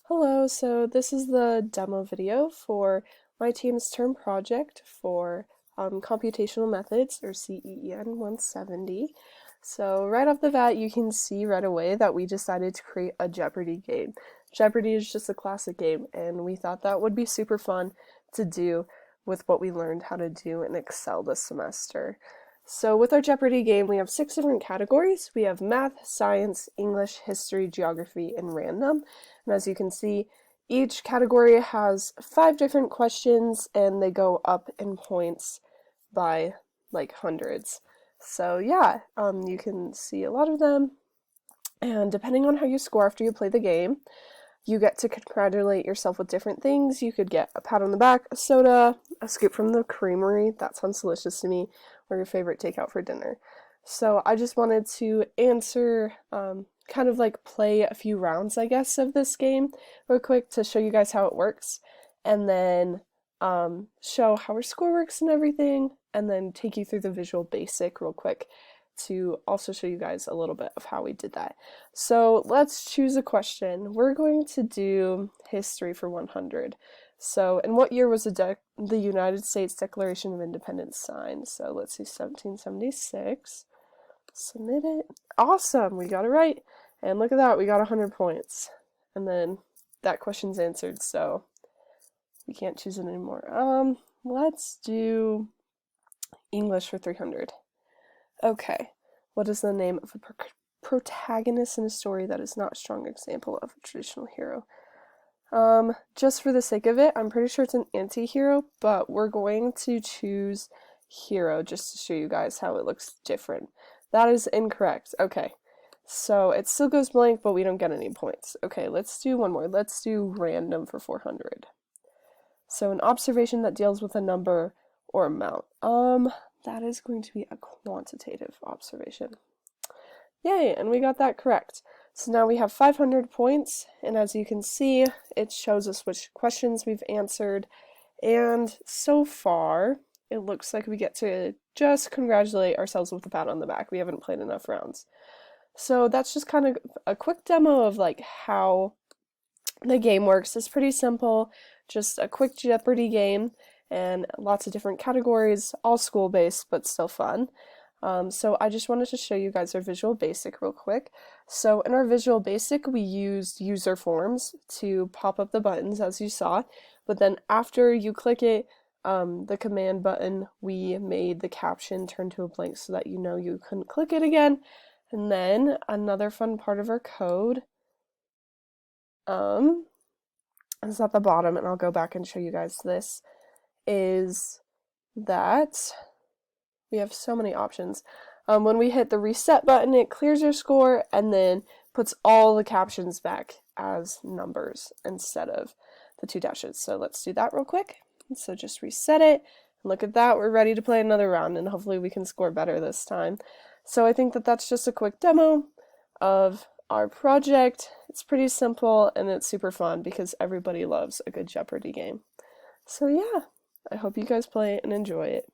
Hello, so this is the demo video for my team's term project for computational methods, or CEN 170. So right off the bat, you can see right away that we decided to create a Jeopardy game. Jeopardy is just a classic game, and we thought that would be super fun to do with what we learned how to do in Excel this semester. So with our Jeopardy game, we have 6 different categories. We have math, science, English, history, geography, and random. And as you can see, each category has 5 different questions and they go up in points by like hundreds. So yeah, you can see a lot of them. And depending on how you score after you play the game, you get to congratulate yourself with different things. You could get a pat on the back, a soda, a scoop from the creamery, that sounds delicious to me, or your favorite takeout for dinner. So I just wanted to answer, kind of like play a few rounds, I guess, of this game real quick to show you guys how it works, and then show how our score works and everything, and then take you through the Visual Basic real quick to also show you guys a little bit of how we did that. So let's choose a question. We're going to do history for 100. So, in what year was the United States Declaration of Independence signed? So let's see, 1776. Submit it. Awesome, we got it right. And look at that, we got 100 points. And then that question's answered, so we can't choose it anymore. Let's do English for 300. Okay, what is the name of a protagonist in a story that is not a strong example of a traditional hero? Just for the sake of it, I'm pretty sure it's an anti-hero, but we're going to choose hero just to show you guys how it looks different. That is incorrect. Okay, so it still goes blank, but we don't get any points. Okay, let's do one more. Let's do random for 400. So an observation that deals with a number or amount. That is going to be a quantitative observation. Yay, and we got that correct. So now we have 500 points, and as you can see, it shows us which questions we've answered, and so far, it looks like we get to just congratulate ourselves with a pat on the back. We haven't played enough rounds. So that's just kind of a quick demo of like how the game works. It's pretty simple, just a quick Jeopardy game, and lots of different categories, all school-based, but still fun. So I just wanted to show you guys our Visual Basic real quick. So in our Visual Basic, we used user forms to pop up the buttons as you saw, but then after you click it, the command button, we made the caption turn to a blank so that you know you couldn't click it again. And then another fun part of our code is at the bottom, and I'll go back and show you guys this, is that we have so many options. When we hit the reset button, it clears your score and then puts all the captions back as numbers instead of the 2 dashes. So let's do that real quick. So just reset it. Look at that, we're ready to play another round, and hopefully we can score better this time. So I think that that's just a quick demo of our project. It's pretty simple and it's super fun because everybody loves a good Jeopardy game. So yeah, I hope you guys play it and enjoy it.